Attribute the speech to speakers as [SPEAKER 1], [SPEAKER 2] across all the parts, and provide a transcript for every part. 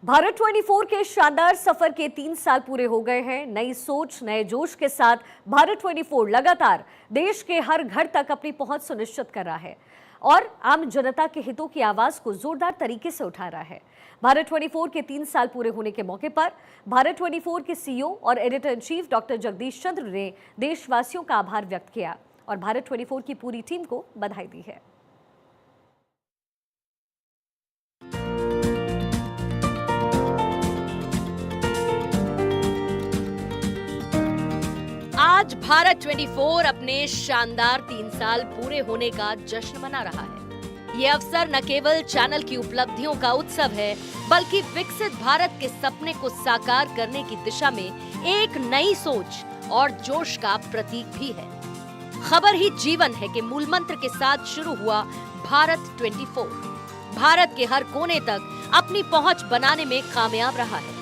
[SPEAKER 1] भारत 24 के शानदार सफर के 3 साल पूरे हो गए हैं। नई सोच, नए जोश के साथ भारत 24 लगातार देश के हर घर तक अपनी पहुंच सुनिश्चित कर रहा है और आम जनता के हितों की आवाज को जोरदार तरीके से उठा रहा है। भारत 24 के 3 साल पूरे होने के मौके पर भारत 24 के सीईओ और editor in chief doctor Jagdish Chandra ने देशवासियों का आभार व्यक्त किया और भारत 24 की पूरी टीम को बधाई दी है।
[SPEAKER 2] आज भारत 24 अपने शानदार 3 साल पूरे होने का जश्न मना रहा है। ये अवसर न केवल चैनल की उपलब्धियों का उत्सव है, बल्कि विकसित भारत के सपने को साकार करने की दिशा में एक नई सोच और जोश का प्रतीक भी है। खबर ही जीवन है कि मूल मंत्र के साथ शुरू हुआ भारत 24 भारत के हर कोने तक अपनी पहुंच बनाने में कामयाब रहा है।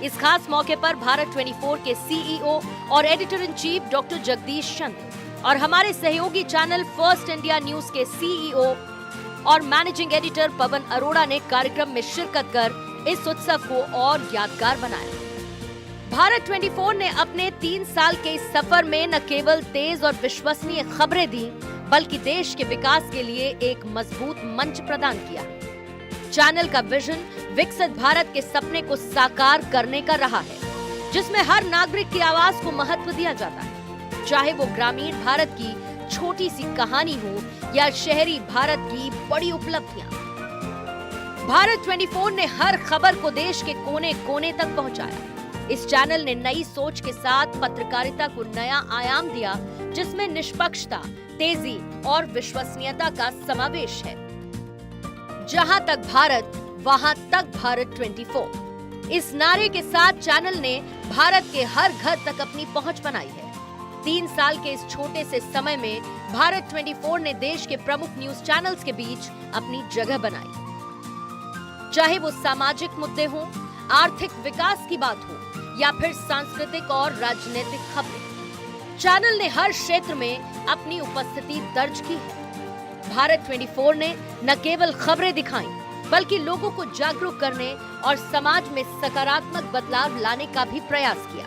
[SPEAKER 2] इस खास मौके पर भारत 24 के सीईओ और editor in chief doctor Jagdish Chandra और हमारे सहयोगी चैनल फर्स्ट इंडिया न्यूज के सीईओ और मैनेजिंग एडिटर पवन अरोड़ा ने कार्यक्रम में शिरकत कर इस उत्सव को और यादगार बनाया। भारत 24 ने अपने 3 साल के इस सफर में न केवल तेज और विश्वसनीय खबरें दी, बल्कि देश के विकास के लिए एक मजबूत मंच प्रदान किया। चैनल का विजन विकसित भारत के सपने को साकार करने का रहा है, जिसमें हर नागरिक की आवाज को महत्व दिया जाता है, चाहे वो ग्रामीण भारत की छोटी सी कहानी हो या शहरी भारत की बड़ी उपलब्धियां। भारत 24 ने हर खबर को देश के कोने कोने तक पहुंचाया। इस चैनल ने नई सोच के साथ पत्रकारिता को नया आयाम दिया, जिसमें निष्पक्षता, तेजी और विश्वसनीयता का समावेश है। जहां तक भारत, वहां तक भारत 24। इस नारे के साथ चैनल ने भारत के हर घर तक अपनी पहुंच बनाई है। 3 साल के इस छोटे से समय में भारत 24 ने देश के प्रमुख न्यूज चैनल्स के बीच अपनी जगह बनाई। चाहे वो सामाजिक मुद्दे हों, आर्थिक विकास की बात हो या फिर सांस्कृतिक और राजनीतिक खबरें, चैनल ने हर क्षेत्र में अपनी उपस्थिति दर्ज की है। भारत 24 ने न केवल खबरें दिखाई, बल्कि लोगों को जागरूक करने और समाज में सकारात्मक बदलाव लाने का भी प्रयास किया।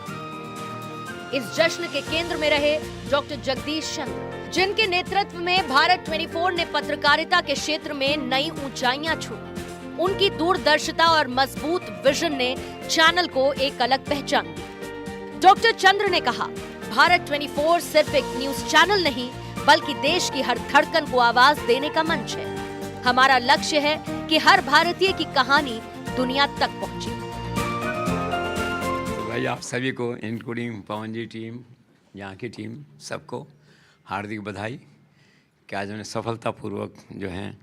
[SPEAKER 2] इस जश्न के केंद्र में रहे डॉक्टर जगदीश चंद्र, जिनके नेतृत्व में भारत 24 ने पत्रकारिता के क्षेत्र में नई ऊंचाइयां छुई। उनकी दूरदर्शिता और मजबूत विजन ने चैनल को एक अलग पहचान दी। डॉक्टर चंद्र ने कहा, भारत 24 सिर्फ एक न्यूज चैनल नहीं, बल्कि देश की हर धड़कन को आवाज देने का मंच है। हमारा लक्ष्य है कि हर भारतीय की कहानी दुनिया तक पहुंचे।
[SPEAKER 3] तो भाई आप सभी को, इंक्लूडिंग पवन जी टीम, यहाँ की टीम, सबको हार्दिक बधाई कि आज उन्हें सफलतापूर्वक जो हैं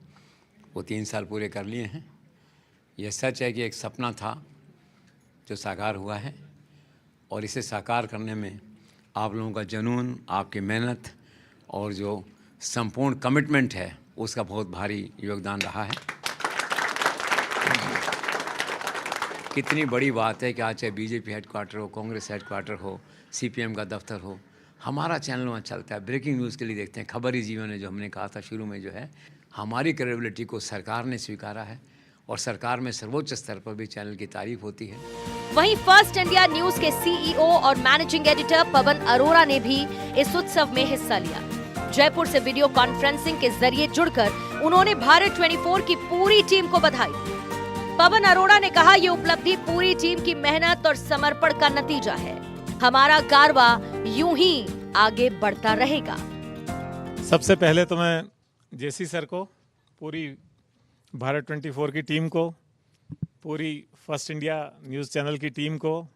[SPEAKER 3] वो 3 साल पूरे कर लिए हैं। यह सच है कि एक सपना था जो साकार हुआ है और इसे साकार करने में आप लोगों का जुनून, आपकी मेहनत और जो संपूर्ण कमिटमेंट है उसका बहुत भारी योगदान रहा है। कितनी बड़ी बात है कि आज चाहे बीजेपी हेडक्वार्टर हो, कांग्रेस हेडक्वार्टर हो, सीपीएम का दफ्तर हो, हमारा चैनल वहाँ चलता है। ब्रेकिंग न्यूज़ के लिए देखते हैं, खबर ही जीवन है, जो हमने कहा था शुरू में, जो है हमारी क्रेडिबिलिटी को सरकार ने स्वीकारा है और सरकार में सर्वोच्च स्तर पर भी चैनल की तारीफ होती है।
[SPEAKER 2] वहीं फर्स्ट इंडिया न्यूज के सीईओ और मैनेजिंग एडिटर पवन अरोड़ा ने भी इस उत्सव में हिस्सा लिया। जयपुर से वीडियो कॉन्फ्रेंसिंग के जरिए जुड़कर उन्होंने भारत 24 की पूरी टीम को बधाई दी। पवन अरोड़ा ने कहा, ये उपलब्धि पूरी टीम की मेहनत और समर्पण का नतीजा है। हमारा कारवा यूं ही आगे बढ़ता रहेगा।
[SPEAKER 4] सबसे पहले तो मैं जेसी सर को, पूरी भारत 24 की टीम को, पूरी फर्स्ट इंडिया न्यूज़ चैनल की टीम को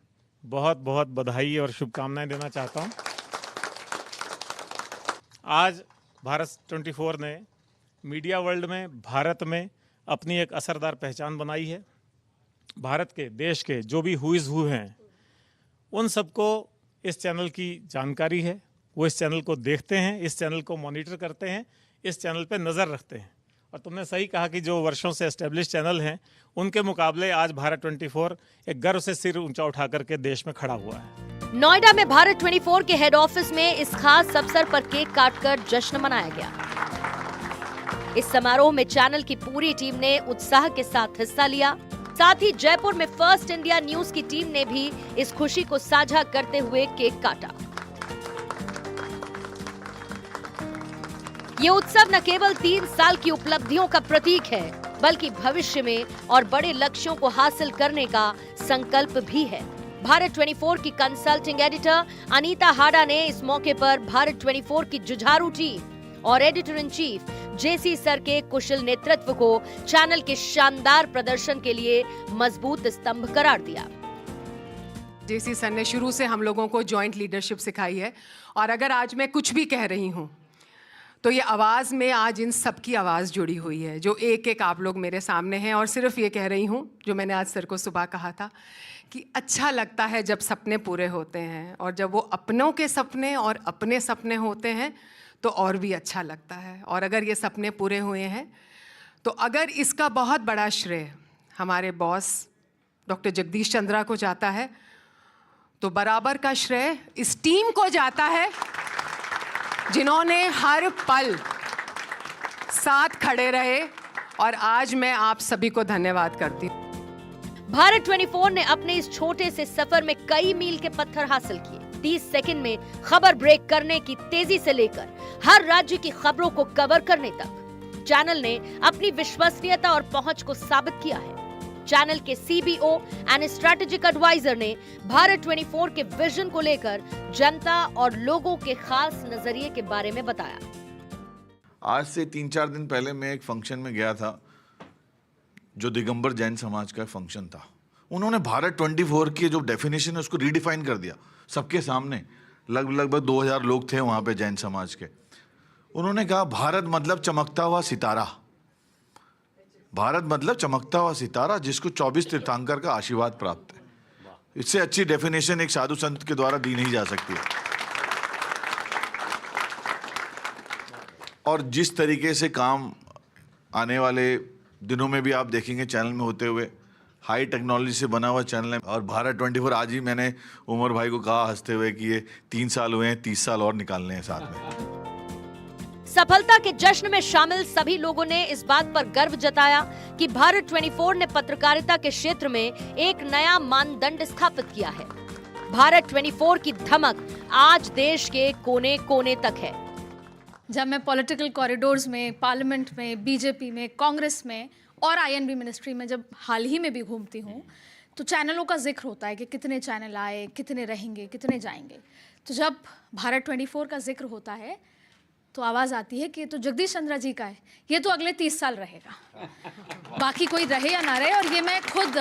[SPEAKER 4] बहुत बहुत बधाई और शुभकामनाएं देना चाहता हूं। आज भारत 24 ने मीडिया वर्ल्ड में, भारत में अपनी एक असरदार पहचान बनाई है। भारत के, देश के जो भी हुइज़ हु हैं, उन सबको इस चैनल की जानकारी है। वो इस चैनल को देखते हैं, इस चैनल को मॉनिटर करते हैं, इस चैनल पे नज़र रखते हैं। और तुमने सही कहा कि जो वर्षों से एस्टेब्लिश चैनल हैं, उनके मुकाबले आज भारत 24 एक गर्व से सिर ऊंचा उठा करके देश में खड़ा हुआ है।
[SPEAKER 2] नोएडा में भारत 24 के हेड ऑफिस में इस खास अवसर पर केक काटकर जश्न मनाया गया। इस समारोह में चैनल की पूरी टीम ने उत्साह के साथ हिस्सा लिया साथ ही जयपुर में फर्स्ट इंडिया न्यूज की टीम ने भी इस खुशी को साझा करते हुए केक काटा। ये उत्सव न केवल 3 साल की उपलब्धियों का प्रतीक है, बल्कि भविष्य में और बड़े लक्ष्यों को हासिल करने का संकल्प भी है। भारत 24 की कंसल्टिंग एडिटर अनीता हाडा ने इस मौके पर भारत 24 की जुझारू टीम और editor in chief JC sir के कुशल नेतृत्व को चैनल के शानदार प्रदर्शन के लिए मजबूत स्तंभ करार दिया।
[SPEAKER 5] जेसी सर ने शुरू से हम लोगों को जॉइंट लीडरशिप सिखाई है, और अगर आज मैं कुछ भी कह रही हूँ तो ये आवाज़ में आज इन सब की आवाज़ जुड़ी हुई है, जो एक एक आप लोग मेरे सामने हैं। और सिर्फ ये कह रही हूँ जो मैंने आज सर को सुबह कहा था कि अच्छा लगता है जब सपने पूरे होते हैं, और जब वो अपनों के सपने और अपने सपने होते हैं तो और भी अच्छा लगता है। और अगर ये सपने पूरे हुए हैं तो अगर इसका बहुत बड़ा श्रेय हमारे बॉस डॉक्टर जगदीश चंद्रा को जाता है, तो बराबर का श्रेय इस टीम को जाता है, जिन्होंने हर पल साथ खड़े रहे। और आज मैं आप सभी को धन्यवाद करती हूँ।
[SPEAKER 2] भारत 24 ने अपने इस छोटे से सफर में कई मील के पत्थर हासिल किए। 30 सेकंड में खबर ब्रेक करने की तेजी से लेकर हर राज्य की खबरों को कवर करने तक चैनल ने अपनी विश्वसनीयता और पहुंच को साबित किया है। चैनल के सीबीओ एंड स्ट्रेटेजिक एडवाइजर ने भारत 24 के विजन को लेकर जनता और लोगों के खास नजरिए के बारे में बताया।
[SPEAKER 6] आज से 3-4 दिन पहले मैं एक फंक्शन में गया था, जो दिगंबर जैन समाज का फंक्शन था। उन्होंने भारत 24 की जो डेफिनेशन है उसको रीडिफाइन कर दिया सबके सामने। लगभग 2000 लोग थे वहाँ पे जैन समाज के। उन्होंने कहा भारत मतलब चमकता हुआ सितारा, भारत मतलब चमकता हुआ सितारा जिसको 24 तीर्थंकर का आशीर्वाद प्राप्त है। इससे अच्छी डेफिनेशन एक साधु संत के द्वारा दी नहीं जा सकती है। और जिस तरीके से काम आने वाले दिनों में भी आप देखेंगे चैनल में होते हुए, हाई टेक्नोलॉजी से बना हुआ चैनल है। और भारत 24 आज ही मैंने उमर भाई को कहा हंसते हुए कि ये 3 साल हुए हैं, 30 साल और निकालने हैं साथ में।
[SPEAKER 2] सफलता के जश्न में शामिल सभी लोगों ने इस बात पर गर्व जताया कि भारत 24 ने पत्रकारिता के क्षेत्र में एक नया मानदंड स्थापित किया है। भारत 24 की धमक आज देश के कोने कोने तक है।
[SPEAKER 7] जब मैं पॉलिटिकल कॉरिडोर्स में, पार्लियामेंट में, बीजेपी में, कांग्रेस में और आईएनबी मिनिस्ट्री में जब हाल ही में भी घूमती हूँ, तो चैनलों का जिक्र होता है कि कितने चैनल आए, कितने रहेंगे, कितने जाएंगे। तो जब भारत 24 का जिक्र होता है तो आवाज़ आती है कि ये तो जगदीश चंद्रा जी का है, ये तो अगले 30 साल रहेगा, बाकी कोई रहे या ना रहे। और ये मैं खुद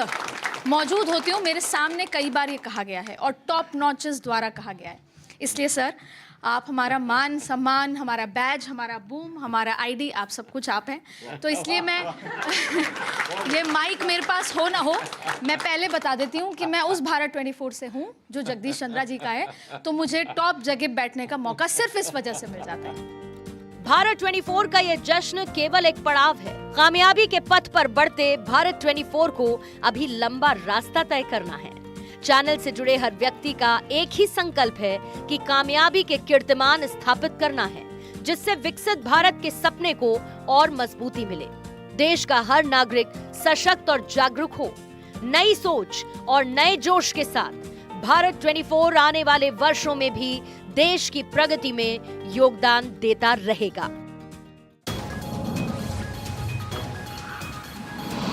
[SPEAKER 7] मौजूद होती हूँ, मेरे सामने कई बार ये कहा गया है और टॉप नॉचेस द्वारा कहा गया है। इसलिए सर, आप हमारा मान सम्मान, हमारा बैज, हमारा बूम, हमारा आईडी, आप सब कुछ आप हैं। तो इसलिए मैं ये माइक मेरे पास हो ना हो, मैं पहले बता देती हूँ कि मैं उस भारत 24 से हूँ जो जगदीश चंद्रा जी का है। तो मुझे टॉप जगह बैठने का मौका सिर्फ इस वजह से मिल जाता है।
[SPEAKER 2] भारत 24 का ये जश्न केवल एक पड़ाव है। कामयाबी के पथ पर बढ़ते भारत 24 को अभी लंबा रास्ता तय करना है। चैनल से जुड़े हर व्यक्ति का एक ही संकल्प है कि कामयाबी के कीर्तिमान स्थापित करना है, जिससे विकसित भारत के सपने को और मजबूती मिले। देश का हर नागरिक सशक्त और जागरूक हो। नई सोच और नए जोश के साथ भारत 24 आने वाले वर्षों में भी देश की प्रगति में योगदान देता रहेगा।